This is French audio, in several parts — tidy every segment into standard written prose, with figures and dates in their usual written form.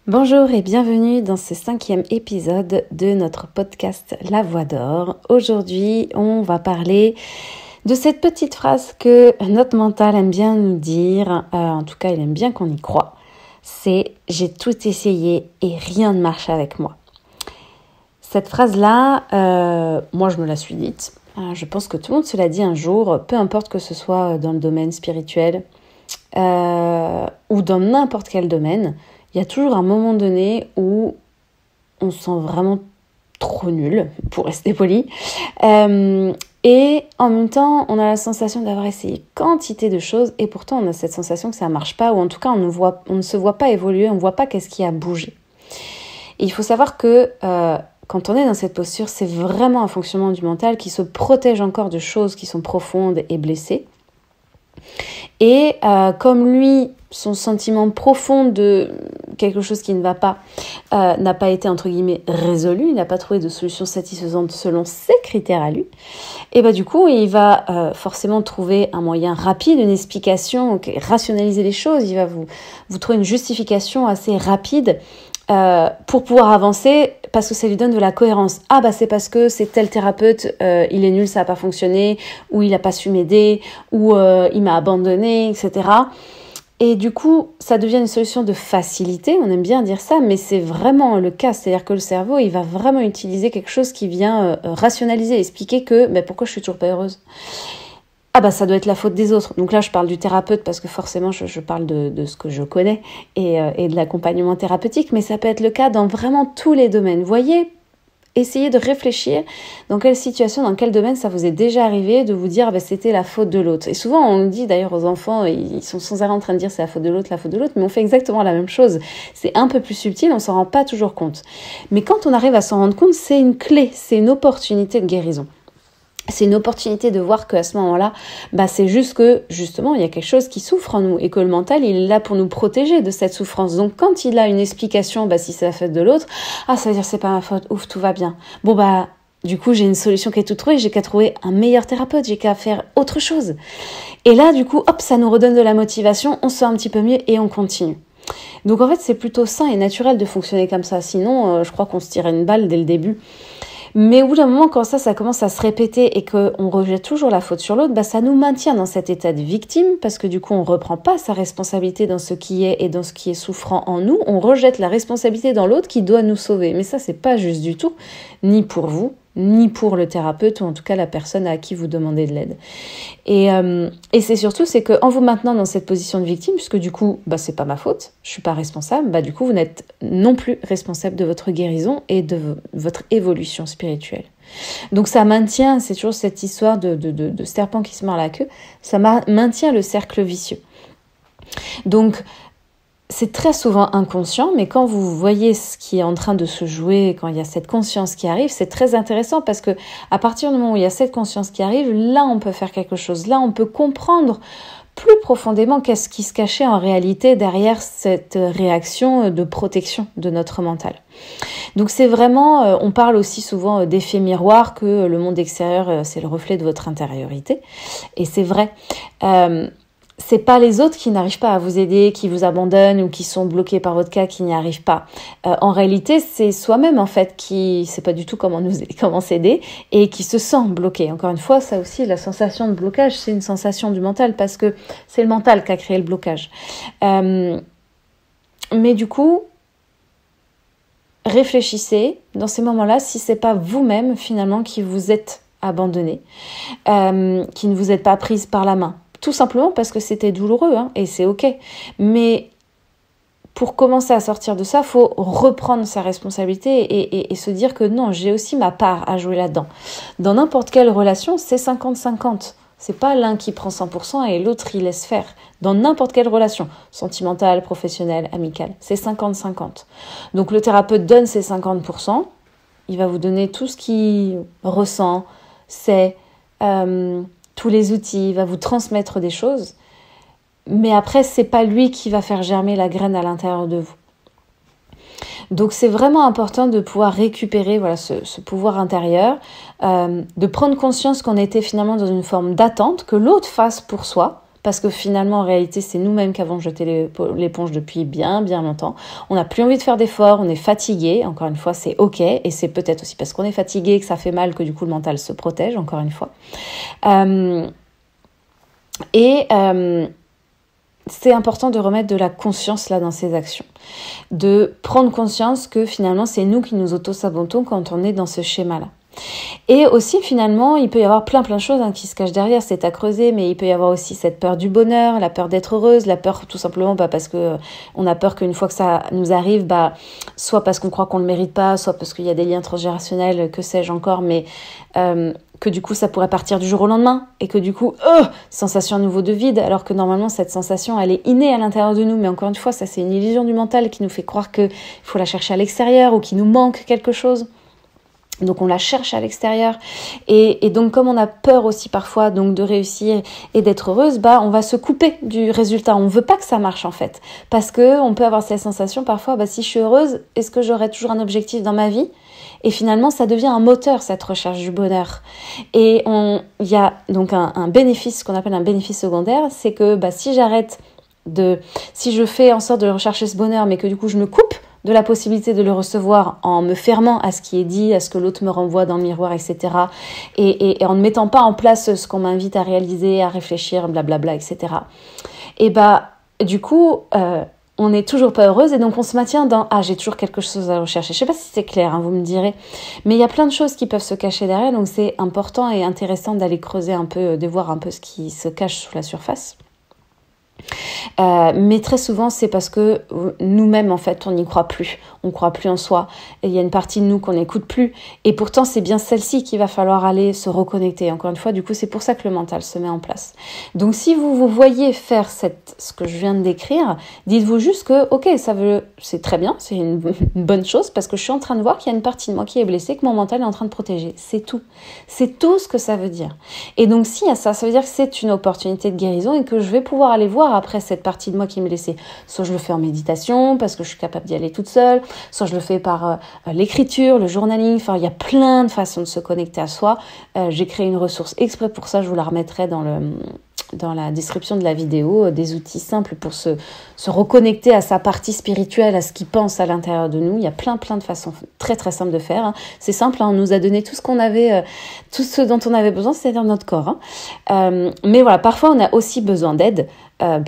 Bonjour et bienvenue dans ce 5e épisode de notre podcast La Voix d'Or. Aujourd'hui, on va parler de cette petite phrase que notre mental aime bien nous dire, en tout cas il aime bien qu'on y croit, c'est « j'ai tout essayé et rien ne marche avec moi ». Cette phrase-là, moi je me la suis dite, je pense que tout le monde se l'a dit un jour, peu importe que ce soit dans le domaine spirituel ou dans n'importe quel domaine. Il y a toujours un moment donné où on se sent vraiment trop nul, pour rester poli. Et en même temps, on a la sensation d'avoir essayé quantité de choses et pourtant on a cette sensation que ça ne marche pas ou en tout cas on ne se voit pas évoluer, on ne voit pas qu'est-ce qui a bougé. Et il faut savoir que quand on est dans cette posture, c'est vraiment un fonctionnement du mental qui se protège encore de choses qui sont profondes et blessées. Et comme lui, son sentiment profond de quelque chose qui ne va pas n'a pas été entre guillemets résolu, il n'a pas trouvé de solution satisfaisante selon ses critères à lui, et du coup il va forcément trouver un moyen rapide, une explication, rationaliser les choses, il va vous trouver une justification assez rapide pour pouvoir avancer parce que ça lui donne de la cohérence. C'est parce que c'est tel thérapeute, il est nul, ça n'a pas fonctionné, ou il n'a pas su m'aider, ou il m'a abandonné, etc. Et du coup, ça devient une solution de facilité, on aime bien dire ça, mais c'est vraiment le cas, c'est-à-dire que le cerveau, il va vraiment utiliser quelque chose qui vient rationaliser, expliquer que pourquoi je suis toujours pas heureuse. Ça doit être la faute des autres. Donc là, je parle du thérapeute parce que forcément, je parle de ce que je connais et de l'accompagnement thérapeutique, mais ça peut être le cas dans vraiment tous les domaines. Vous voyez, essayez de réfléchir dans quelle situation, dans quel domaine ça vous est déjà arrivé de vous dire c'était la faute de l'autre. Et souvent, on le dit d'ailleurs aux enfants, ils sont sans arrêt en train de dire c'est la faute de l'autre, mais on fait exactement la même chose. C'est un peu plus subtil, on s'en rend pas toujours compte. Mais quand on arrive à s'en rendre compte, c'est une clé, c'est une opportunité de guérison. C'est une opportunité de voir qu'à ce moment-là, c'est juste que, justement, il y a quelque chose qui souffre en nous et que le mental, il est là pour nous protéger de cette souffrance. Donc, quand il a une explication, si c'est la faute de l'autre, ça veut dire c'est pas ma faute, ouf, tout va bien. Du coup, j'ai une solution qui est toute trouvée, j'ai qu'à trouver un meilleur thérapeute, j'ai qu'à faire autre chose. Et là, du coup, ça nous redonne de la motivation, on se sent un petit peu mieux et on continue. Donc, en fait, c'est plutôt sain et naturel de fonctionner comme ça. Sinon, je crois qu'on se tirait une balle dès le début. Mais au bout d'un moment, quand ça commence à se répéter et qu'on rejette toujours la faute sur l'autre, ça nous maintient dans cet état de victime parce que du coup, on ne reprend pas sa responsabilité dans ce qui est et dans ce qui est souffrant en nous. On rejette la responsabilité dans l'autre qui doit nous sauver. Mais ça, c'est pas juste du tout, ni pour vous, ni pour le thérapeute ou en tout cas la personne à qui vous demandez de l'aide. Et c'est surtout, c'est qu'en vous maintenant dans cette position de victime, puisque du coup, c'est pas ma faute, je suis pas responsable, du coup, vous n'êtes non plus responsable de votre guérison et de votre évolution spirituelle. Donc ça maintient, c'est toujours cette histoire de serpent qui se mord la queue, ça maintient le cercle vicieux. Donc, c'est très souvent inconscient, mais quand vous voyez ce qui est en train de se jouer, quand il y a cette conscience qui arrive, c'est très intéressant parce que à partir du moment où il y a cette conscience qui arrive, là on peut faire quelque chose, là on peut comprendre plus profondément qu'est-ce qui se cachait en réalité derrière cette réaction de protection de notre mental. Donc c'est vraiment, on parle aussi souvent d'effet miroir, que le monde extérieur c'est le reflet de votre intériorité, et c'est vrai. C'est pas les autres qui n'arrivent pas à vous aider, qui vous abandonnent ou qui sont bloqués par votre cas, qui n'y arrivent pas. En réalité, c'est soi-même en fait qui sait pas du tout comment s'aider et qui se sent bloqué. Encore une fois, ça aussi, la sensation de blocage, c'est une sensation du mental parce que c'est le mental qui a créé le blocage. Mais du coup, réfléchissez dans ces moments-là si c'est pas vous-même finalement qui vous êtes abandonné, qui ne vous êtes pas prise par la main. Tout simplement parce que c'était douloureux, et c'est ok. Mais pour commencer à sortir de ça, il faut reprendre sa responsabilité et se dire que non, j'ai aussi ma part à jouer là-dedans. Dans n'importe quelle relation, c'est 50-50. C'est pas l'un qui prend 100% et l'autre il laisse faire. Dans n'importe quelle relation, sentimentale, professionnelle, amicale, c'est 50-50. Donc le thérapeute donne ses 50%, il va vous donner tout ce qu'il ressent, c'est tous les outils, il va vous transmettre des choses, mais après, c'est pas lui qui va faire germer la graine à l'intérieur de vous. Donc, c'est vraiment important de pouvoir récupérer ce pouvoir intérieur, de prendre conscience qu'on était finalement dans une forme d'attente, que l'autre fasse pour soi, parce que finalement, en réalité, c'est nous-mêmes qui avons jeté l'éponge depuis bien, bien longtemps. On n'a plus envie de faire d'efforts, on est fatigué. Encore une fois, c'est OK. Et c'est peut-être aussi parce qu'on est fatigué, que ça fait mal, que du coup, le mental se protège, encore une fois. C'est important de remettre de la conscience là dans ces actions, de prendre conscience que finalement c'est nous qui nous auto-sabotons quand on est dans ce schéma-là. Et aussi finalement il peut y avoir plein de choses qui se cachent derrière, c'est à creuser, mais il peut y avoir aussi cette peur du bonheur, la peur d'être heureuse, la peur tout simplement parce que on a peur qu'une fois que ça nous arrive, soit parce qu'on croit qu'on le mérite pas, soit parce qu'il y a des liens transgénérationnels, que sais-je encore, mais que du coup ça pourrait partir du jour au lendemain et que du coup sensation à nouveau de vide, alors que normalement cette sensation elle est innée à l'intérieur de nous, mais encore une fois ça c'est une illusion du mental qui nous fait croire qu'il faut la chercher à l'extérieur ou qu'il nous manque quelque chose. Donc on la cherche à l'extérieur et donc comme on a peur aussi parfois donc de réussir et d'être heureuse, on va se couper du résultat. On veut pas que ça marche en fait, parce que on peut avoir cette sensation parfois si je suis heureuse, est-ce que j'aurai toujours un objectif dans ma vie? Et finalement ça devient un moteur, cette recherche du bonheur. Et il y a donc un bénéfice, ce qu'on appelle un bénéfice secondaire, c'est que si je fais en sorte de rechercher ce bonheur mais que du coup je me coupe de la possibilité de le recevoir en me fermant à ce qui est dit, à ce que l'autre me renvoie dans le miroir, etc. Et en ne mettant pas en place ce qu'on m'invite à réaliser, à réfléchir, blablabla, etc. Et du coup, on n'est toujours pas heureuse et donc on se maintient dans « Ah, j'ai toujours quelque chose à rechercher ». Je sais pas si c'est clair, vous me direz. Mais il y a plein de choses qui peuvent se cacher derrière, donc c'est important et intéressant d'aller creuser un peu, de voir un peu ce qui se cache sous la surface. Mais très souvent c'est parce que nous-mêmes en fait on n'y croit plus, on croit plus en soi, et il y a une partie de nous qu'on n'écoute plus, et pourtant c'est bien celle-ci qu'il va falloir aller se reconnecter. Encore une fois, du coup c'est pour ça que le mental se met en place. Donc si vous voyez faire ce que je viens de décrire, dites-vous juste que ok, c'est très bien, c'est une bonne chose, parce que je suis en train de voir qu'il y a une partie de moi qui est blessée, que mon mental est en train de protéger, c'est tout ce que ça veut dire. Et donc s'il y a ça veut dire que c'est une opportunité de guérison et que je vais pouvoir aller voir après cette partie de moi qui me laissait. Soit je le fais en méditation parce que je suis capable d'y aller toute seule, soit je le fais par l'écriture, le journaling. Enfin, il y a plein de façons de se connecter à soi. J'ai créé une ressource exprès pour ça, je vous la remettrai dans la description de la vidéo, des outils simples pour se reconnecter à sa partie spirituelle, à ce qui pense à l'intérieur de nous. Il y a plein de façons très très simples de faire. C'est simple, on nous a donné tout ce dont on avait besoin, c'est-à-dire notre corps. Mais voilà, parfois on a aussi besoin d'aide.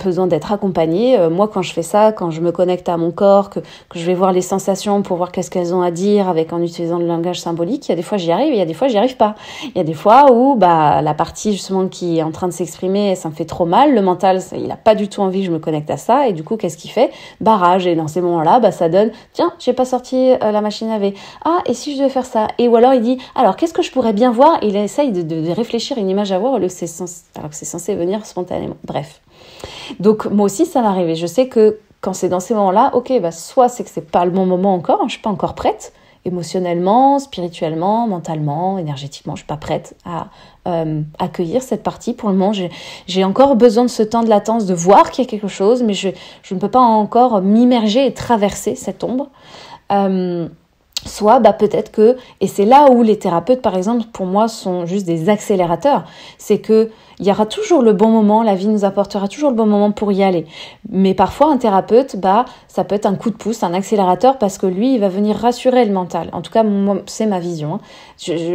Besoin d'être accompagnée. Moi, quand je fais ça, quand je me connecte à mon corps, que je vais voir les sensations pour voir qu'est-ce qu'elles ont à dire en utilisant le langage symbolique, il y a des fois j'y arrive, il y a des fois j'y arrive pas. Il y a des fois où la partie justement qui est en train de s'exprimer, ça me fait trop mal, le mental, il a pas du tout envie que je me connecte à ça, et du coup, qu'est-ce qu'il fait? Barrage. Et dans ces moments-là, ça donne, tiens, j'ai pas sorti la machine à laver. Ah, et si je devais faire ça? Et ou alors il dit, alors qu'est-ce que je pourrais bien voir? Et il essaye de réfléchir une image à voir alors que c'est censé venir spontanément. Bref. Donc moi aussi ça m'arrive, et je sais que quand c'est dans ces moments-là, soit c'est que c'est pas le bon moment encore, je suis pas encore prête, émotionnellement, spirituellement, mentalement, énergétiquement, je suis pas prête à accueillir cette partie. Pour le moment, j'ai encore besoin de ce temps de latence, de voir qu'il y a quelque chose, mais je ne peux pas encore m'immerger et traverser cette ombre. Soit peut-être que, et c'est là où les thérapeutes par exemple pour moi sont juste des accélérateurs, c'est que il y aura toujours le bon moment, la vie nous apportera toujours le bon moment pour y aller. Mais parfois un thérapeute, ça peut être un coup de pouce, un accélérateur, parce que lui il va venir rassurer le mental. En tout cas moi, c'est ma vision.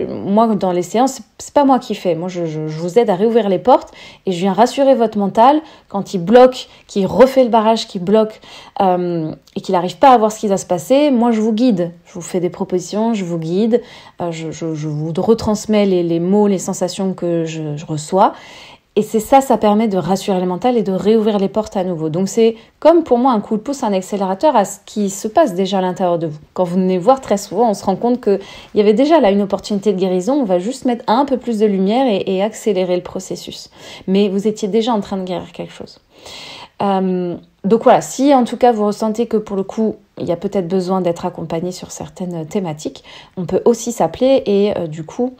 Moi dans les séances, c'est pas moi qui fais. Moi je vous aide à réouvrir les portes et je viens rassurer votre mental quand il bloque, qu'il refait le barrage, qu'il bloque et qu'il n'arrive pas à voir ce qui va se passer. Moi je vous guide, je vous fais des propositions, je vous guide, je vous retransmets les mots, les sensations que je reçois. Et c'est ça permet de rassurer le mental et de réouvrir les portes à nouveau. Donc c'est comme pour moi un coup de pouce, un accélérateur à ce qui se passe déjà à l'intérieur de vous. Quand vous venez voir très souvent, on se rend compte qu'il y avait déjà là une opportunité de guérison. On va juste mettre un peu plus de lumière et accélérer le processus. Mais vous étiez déjà en train de guérir quelque chose. Donc voilà, si en tout cas vous ressentez que pour le coup il y a peut-être besoin d'être accompagné sur certaines thématiques, on peut aussi s'appeler et du coup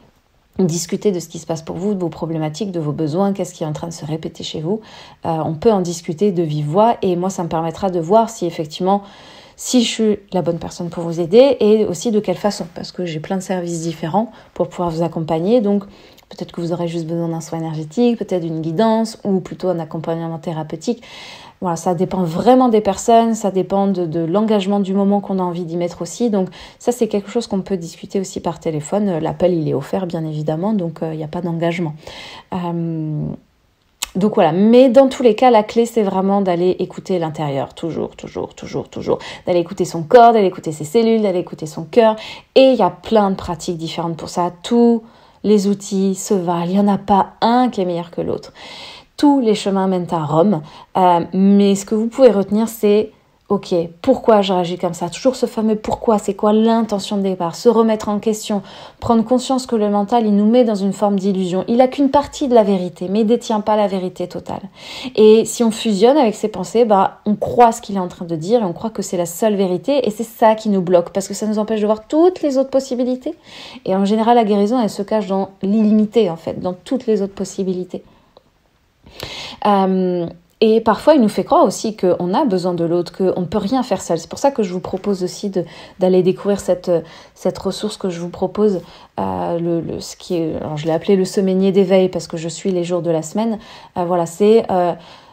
discuter de ce qui se passe pour vous, de vos problématiques, de vos besoins, qu'est-ce qui est en train de se répéter chez vous. On peut en discuter de vive voix et moi ça me permettra de voir si effectivement si je suis la bonne personne pour vous aider et aussi de quelle façon, parce que j'ai plein de services différents pour pouvoir vous accompagner. Donc Peut-être que vous aurez juste besoin d'un soin énergétique, peut-être d'une guidance ou plutôt un accompagnement thérapeutique. Voilà, ça dépend vraiment des personnes, ça dépend de l'engagement du moment qu'on a envie d'y mettre aussi. Donc ça, c'est quelque chose qu'on peut discuter aussi par téléphone. L'appel, il est offert, bien évidemment, donc il n'y a pas d'engagement. Donc voilà, mais dans tous les cas, la clé, c'est vraiment d'aller écouter l'intérieur, toujours. D'aller écouter son corps, d'aller écouter ses cellules, d'aller écouter son cœur. Et il y a plein de pratiques différentes pour ça. Tous les outils se valent, il n'y en a pas un qui est meilleur que l'autre. Tous les chemins mènent à Rome, mais ce que vous pouvez retenir, c'est ok, pourquoi je réagis comme ça? Toujours ce fameux pourquoi, c'est quoi l'intention de départ? Se remettre en question, prendre conscience que le mental, il nous met dans une forme d'illusion. Il n'a qu'une partie de la vérité, mais il ne détient pas la vérité totale. Et si on fusionne avec ses pensées, on croit ce qu'il est en train de dire et on croit que c'est la seule vérité et c'est ça qui nous bloque parce que ça nous empêche de voir toutes les autres possibilités. Et en général, la guérison, elle se cache dans l'illimité, en fait, dans toutes les autres possibilités. Et parfois, il nous fait croire aussi qu'on a besoin de l'autre, qu'on ne peut rien faire seul. C'est pour ça que je vous propose aussi d'aller découvrir cette ressource que je vous propose, alors je l'ai appelé le semainier d'éveil parce que je suis les jours de la semaine.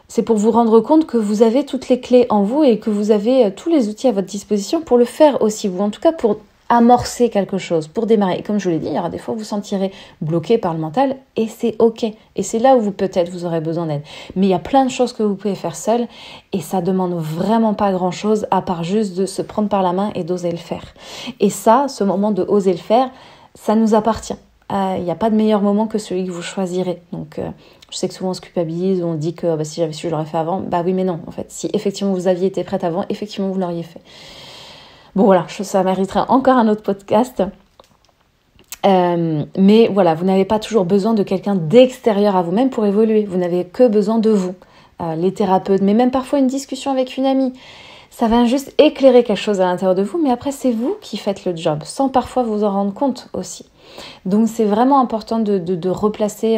C'est pour vous rendre compte que vous avez toutes les clés en vous et que vous avez tous les outils à votre disposition pour le faire aussi, vous, en tout cas pour amorcer quelque chose, pour démarrer. Et comme je vous l'ai dit, il y aura des fois où vous sentirez bloqué par le mental et c'est ok. Et c'est là où vous aurez besoin d'aide. Mais il y a plein de choses que vous pouvez faire seul et ça demande vraiment pas grand chose à part juste de se prendre par la main et d'oser le faire. Et ça, ce moment de oser le faire, ça nous appartient. Il n'y a pas de meilleur moment que celui que vous choisirez. Donc, je sais que souvent on se culpabilise, on dit que si j'avais su, je l'aurais fait avant. Bah oui, mais non, en fait. Si effectivement vous aviez été prête avant, effectivement vous l'auriez fait. Bon voilà, ça mériterait encore un autre podcast. Mais voilà, vous n'avez pas toujours besoin de quelqu'un d'extérieur à vous-même pour évoluer. Vous n'avez que besoin de vous. Les thérapeutes, mais même parfois une discussion avec une amie. Ça va juste éclairer quelque chose à l'intérieur de vous, mais après c'est vous qui faites le job, sans parfois vous en rendre compte aussi. Donc c'est vraiment important de replacer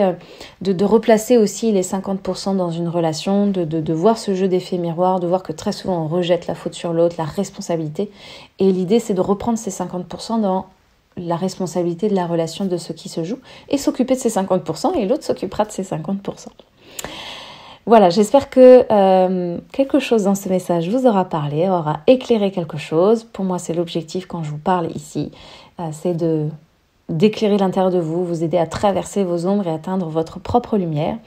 aussi les 50% dans une relation, de voir ce jeu d'effet miroir, de voir que très souvent on rejette la faute sur l'autre, la responsabilité. Et l'idée c'est de reprendre ces 50% dans la responsabilité de la relation de ce qui se joue et s'occuper de ces 50% et l'autre s'occupera de ces 50%. Voilà, j'espère que quelque chose dans ce message vous aura parlé, aura éclairé quelque chose. Pour moi, c'est l'objectif quand je vous parle ici, c'est d'éclairer l'intérieur de vous, vous aider à traverser vos ombres et atteindre votre propre lumière.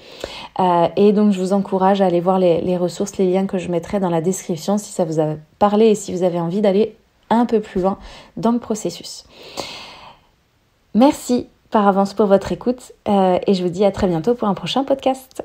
Et donc, je vous encourage à aller voir les ressources, les liens que je mettrai dans la description si ça vous a parlé et si vous avez envie d'aller un peu plus loin dans le processus. Merci par avance pour votre écoute et je vous dis à très bientôt pour un prochain podcast.